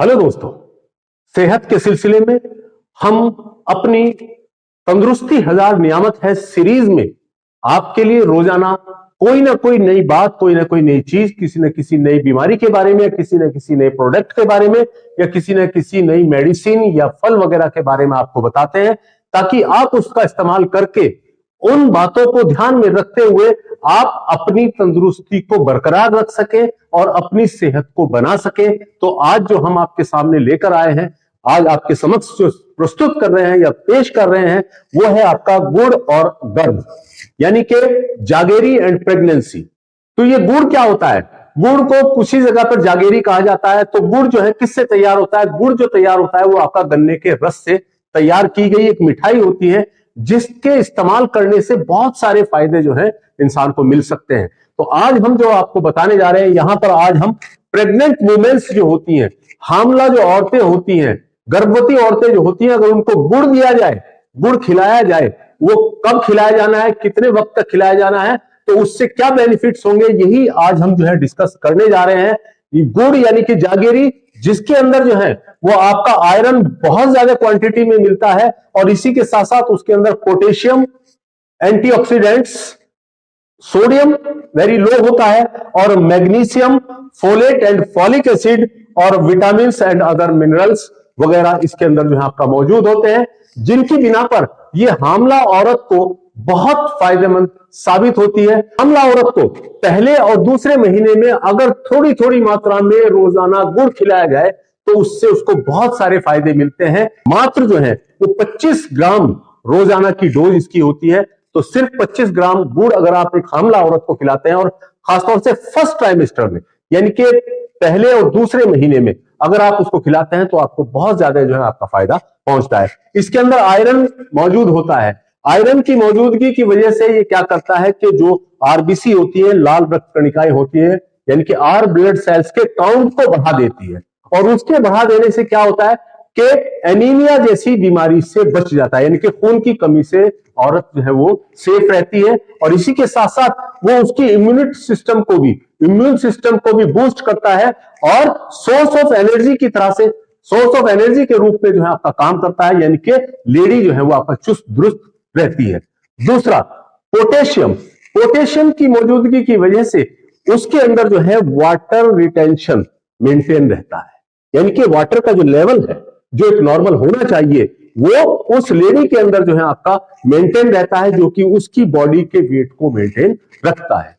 Hello दोस्तों, सेहत के सिलसिले में हम अपनी तंदुरुस्ती हजार नियामत है सीरीज में आपके लिए रोजाना कोई ना कोई नई बात, कोई ना कोई नई चीज, किसी न किसी नई बीमारी के बारे में, किसी न किसी नए प्रोडक्ट के बारे में या किसी न किसी नई मेडिसिन या फल वगैरह के बारे में आपको बताते हैं, ताकि आप उसका इस्तेमाल करके उन बातों को ध्यान में रखते हुए आप अपनी तंदुरुस्ती को बरकरार रख सके और अपनी सेहत को बना सके। तो आज जो हम आपके सामने लेकर आए हैं, आज आपके समक्ष जो प्रस्तुत कर रहे हैं या पेश कर रहे हैं, वो है आपका गुड़ और गर्भ, यानी कि जागेरी एंड प्रेगनेंसी। तो ये गुड़ क्या होता है? गुड़ को कुछ ही जगह पर जागेरी कहा जाता है। तो गुड़ जो है किससे तैयार होता है? गुड़ जो तैयार होता है वो आपका गन्ने के रस से तैयार की गई एक मिठाई होती है, जिसके इस्तेमाल करने से बहुत सारे फायदे जो है इंसान को मिल सकते हैं। तो आज हम जो आपको बताने जा रहे हैं, यहां पर आज हम प्रेग्नेंट वुमेन्स जो होती हैं, हामला जो औरतें होती हैं, गर्भवती औरतें जो होती हैं, अगर उनको गुड़ दिया जाए, गुड़ खिलाया जाए, वो कब खिलाया जाना है, कितने वक्त तक खिलाया जाना है, तो उससे क्या बेनिफिट्स होंगे, यही आज हम जो है डिस्कस करने जा रहे हैं। ये गुड़ यानी कि जागेरी, जिसके अंदर जो है वो आपका आयरन बहुत ज्यादा क्वांटिटी में मिलता है और इसी के साथ साथ उसके अंदर potassium, antioxidants, sodium very low होता है और magnesium, folate and folic acid और विटामिन एंड अदर मिनरल्स वगैरह इसके अंदर जो है आपका मौजूद होते हैं, जिनकी बिना पर यह हामला औरत को बहुत फायदेमंद साबित होती है। हामला औरत को पहले और दूसरे महीने में अगर थोड़ी थोड़ी मात्रा में रोजाना गुड़ खिलाया जाए तो उससे उसको बहुत सारे फायदे मिलते हैं। मात्र जो है वो 25 ग्राम रोजाना की डोज इसकी होती है। तो सिर्फ 25 ग्राम गुड़ अगर आप एक हामला औरत को खिलाते हैं और खासतौर से फर्स्ट ट्राइमेस्टर में, यानी कि पहले और दूसरे महीने में अगर आप उसको खिलाते हैं तो आपको बहुत ज्यादा जो है आपका फायदा पहुंचता है। इसके अंदर आयरन मौजूद होता है। आयरन की मौजूदगी की वजह से ये क्या करता है कि जो आरबीसी होती है, लाल रक्त कणिकाएं होती है, यानी कि आर ब्लड सेल्स के काउंट को बढ़ा देती है और उसके बढ़ा देने से क्या होता है कि एनीमिया जैसी बीमारी से बच जाता है, यानी कि खून की कमी से औरत जो है वो सेफ रहती है। और इसी के साथ साथ वो उसकी इम्यून सिस्टम को भी बूस्ट करता है और सोर्स ऑफ एनर्जी की तरह से, सोर्स ऑफ एनर्जी के रूप में जो है आपका काम करता है, यानी कि लेडी जो है वो आपका चुस्त दुरुस्त रहती है। दूसरा, पोटेशियम की मौजूदगी की वजह से उसके अंदर जो है वाटर रिटेंशन मेंटेन रहता है, यानी कि वाटर का जो लेवल है जो एक नॉर्मल होना चाहिए वो उस लेडी के अंदर जो है आपका मेंटेन रहता है, जो कि उसकी बॉडी के वेट को मेंटेन रखता है।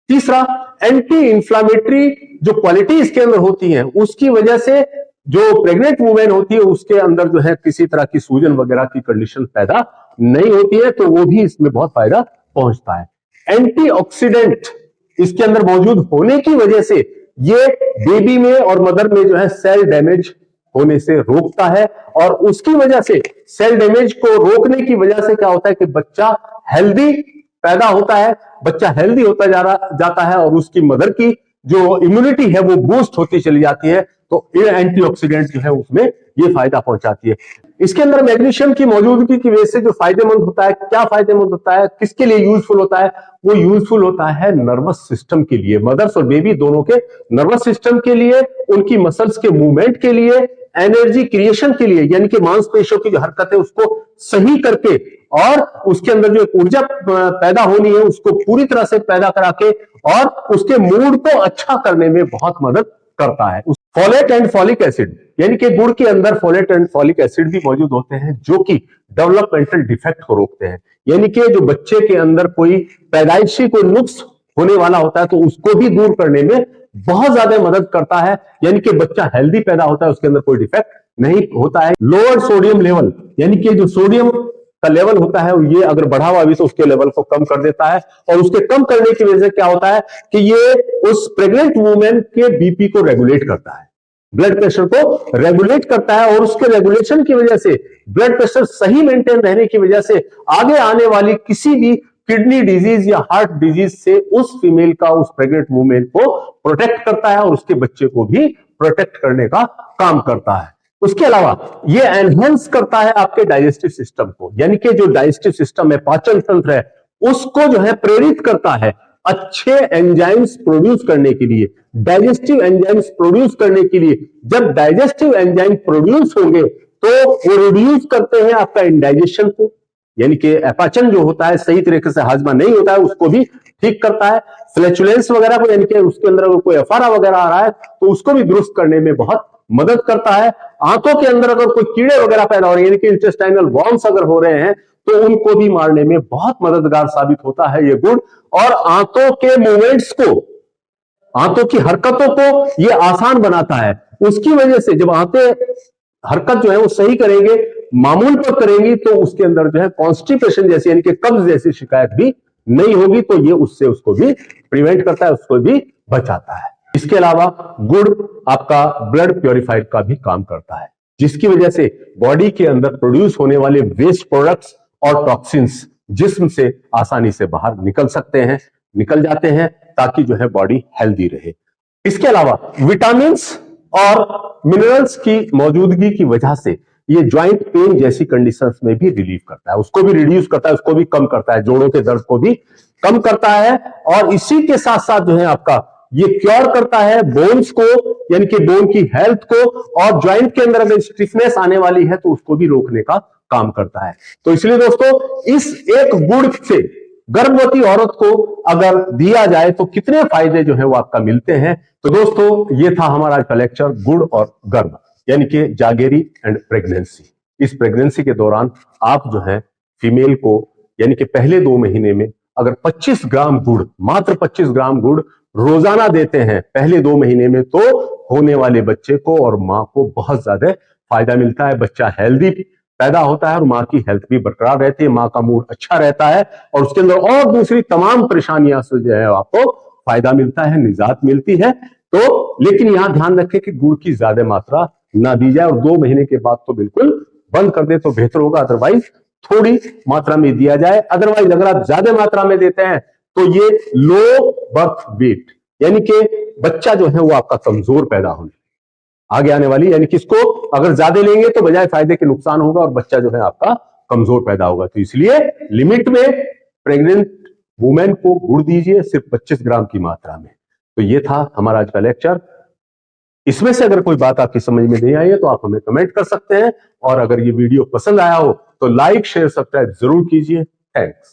तीसरा, एंटी इंफ्लामेटरी जो क्वालिटी इसके अंदर होती है उसकी वजह से जो प्रेग्नेंट वुमेन होती है उसके अंदर जो है किसी तरह की सूजन वगैरह की कंडीशन पैदा नहीं होती है, तो वो भी इसमें बहुत फायदा पहुंचता है। एंटीऑक्सीडेंट इसके अंदर मौजूद होने की वजह से ये बेबी में और मदर में जो है सेल डैमेज होने से रोकता है और उसकी वजह से, सेल डैमेज को रोकने की वजह से क्या होता है कि बच्चा हेल्दी पैदा होता है, बच्चा हेल्दी होता जाता है और उसकी मदर की जो इम्यूनिटी है वो बूस्ट होती चली जाती है। तो ये एंटीऑक्सीडेंट जो है उसमें ये फायदा पहुंचाती है। इसके अंदर मैग्नीशियम की मौजूदगी की वजह से जो फायदेमंद होता है, क्या फायदेमंद होता है, किसके लिए यूजफुल होता है? वो यूजफुल होता है नर्वस सिस्टम के लिए, मदर्स और बेबी दोनों के नर्वस सिस्टम के लिए, उनकी मसल्स के मूवमेंट के लिए, एनर्जी क्रिएशन के लिए, यानी कि मांसपेशियों की जो हरकत है उसको सही करके और उसके अंदर जो ऊर्जा पैदा होनी है उसको पूरी तरह से पैदा करा के और उसके मूड को अच्छा करने में बहुत मदद करता है। फोलेट एंड फॉलिक एसिड, यानी कि गुड़ के अंदर फोलेट एंड फॉलिक एसिड भी मौजूद होते हैं, जो कि डेवलपमेंटल डिफेक्ट को रोकते हैं, यानी कि जो बच्चे के अंदर कोई पैदाइशी कोई नुक्स होने वाला होता है तो उसको भी दूर करने में बहुत ज्यादा मदद करता है, यानी कि बच्चा हेल्दी पैदा होता है, उसके अंदर कोई डिफेक्ट नहीं होता है। लोअर सोडियम लेवल, यानी कि जो सोडियम का लेवल होता है ये अगर बढ़ा हुआ भी तो उसके लेवल को कम कर देता है और उसके कम करने की वजह से क्या होता है कि ये उस प्रेग्नेंट वुमेन के बीपी को रेगुलेट करता है, ब्लड प्रेशर को रेगुलेट करता है और उसके रेगुलेशन की वजह से, ब्लड प्रेशर सही मेंटेन रहने की वजह से आगे आने वाली किसी भी किडनी डिजीज या हार्ट डिजीज से उस फीमेल का, उस प्रेग्नेंट वुमेन को प्रोटेक्ट करता है और उसके बच्चे को भी प्रोटेक्ट करने का काम करता है। उसके अलावा ये एनहेंस करता है आपके डाइजेस्टिव सिस्टम को, यानी कि जो डाइजेस्टिव सिस्टम है, पाचन तंत्र है, उसको जो है प्रेरित करता है अच्छे एंजाइम्स प्रोड्यूस करने के लिए, डाइजेस्टिव एंजाइम्स प्रोड्यूस करने के लिए, जब डाइजेस्टिव एंजाइम प्रोड्यूस होंगे तो वो रिड्यूस करते हैं आपका इंडाइजेशन को, यानी कि एपाचन जो होता है सही तरीके से हाजमा नहीं होता है उसको भी ठीक करता है। फ्लैचुलेंस वगैरह को, यानी कि उसके अंदर अगर कोई अफारा वगैरह आ रहा है तो उसको भी दुरुस्त करने में बहुत मदद करता है। आंतों के अंदर अगर कोई कीड़े वगैरह पैदा हो रहे हैं, यानी कि इंटेस्टाइनल वॉर्म्स अगर हो रहे हैं, तो उनको भी मारने में बहुत मददगार साबित होता है ये गुड़। और आंतों के मूवमेंट्स को, आंतों की हरकतों को ये आसान बनाता है। उसकी वजह से जब आंतें हरकत जो है वो सही करेंगे, मामूल पर करेंगी, तो उसके अंदर जो है कॉन्स्टिपेशन जैसी, यानी कि कब्ज जैसी शिकायत भी नहीं होगी। तो ये उससे उसको भी प्रिवेंट करता है, उसको भी बचाता है। इसके अलावा गुड़ आपका ब्लड प्योरीफायर का भी काम करता है, जिसकी वजह से बॉडी के अंदर प्रोड्यूस होने वाले वेस्ट प्रोडक्ट्स और टॉक्सिन्स जिस्म से आसानी से बाहर निकल जाते हैं, ताकि जो है बॉडी हेल्दी रहे। इसके अलावा विटामिन्स और मिनरल्स की मौजूदगी की वजह से ये ज्वाइंट पेन जैसी कंडीशंस में भी रिलीफ करता है, उसको भी रिड्यूस करता है, उसको भी कम करता है, जोड़ों के दर्द को भी कम करता है। और इसी के साथ साथ जो है आपका ये क्योर करता है बोन्स को, यानी कि बोन की हेल्थ को, और ज्वाइंट के अंदर अगर स्टिफनेस आने वाली है तो उसको भी रोकने का काम करता है। तो इसलिए दोस्तों, इस एक गुड़ से गर्भवती औरत को अगर दिया जाए तो कितने फायदे जो है वो आपका मिलते हैं। तो दोस्तों, ये था हमारा आज का लेक्चर, गुड़ और गर्भ, यानी कि जागेरी एंड प्रेगनेंसी। इस प्रेगनेंसी के दौरान आप जो है फीमेल को, यानी कि पहले 2 महीने में अगर 25 ग्राम गुड़, मात्र 25 ग्राम गुड़ रोजाना देते हैं पहले 2 महीने में, तो होने वाले बच्चे को और मां को बहुत ज्यादा फायदा मिलता है। बच्चा हेल्दी पैदा होता है और मां की हेल्थ भी बरकरार रहती है, मां का मूड अच्छा रहता है, और उसके अंदर और दूसरी तमाम परेशानियां से जो है आपको फायदा मिलता है, निजात मिलती है। तो लेकिन यहां ध्यान रखें कि गुड़ की ज्यादा मात्रा ना दी जाए, और 2 महीने के बाद तो बिल्कुल बंद कर दे तो बेहतर होगा, अदरवाइज थोड़ी मात्रा में दिया जाए। अदरवाइज अगर आप ज्यादा मात्रा में देते हैं तो ये लो बर्थ वेट, यानी कि बच्चा जो है वो आपका कमजोर पैदा होने आगे आने वाली, यानी कि इसको अगर ज्यादा लेंगे तो बजाय फायदे के नुकसान होगा और बच्चा जो है आपका कमजोर पैदा होगा। तो इसलिए लिमिट में प्रेग्नेंट वुमेन को गुड़ दीजिए, सिर्फ 25 ग्राम की मात्रा में। तो ये था हमारा आज का लेक्चर। इसमें से अगर कोई बात आपकी समझ में नहीं आई है तो आप हमें कमेंट कर सकते हैं, और अगर ये वीडियो पसंद आया हो तो लाइक शेयर सब्सक्राइब जरूर कीजिए। थैंक्स।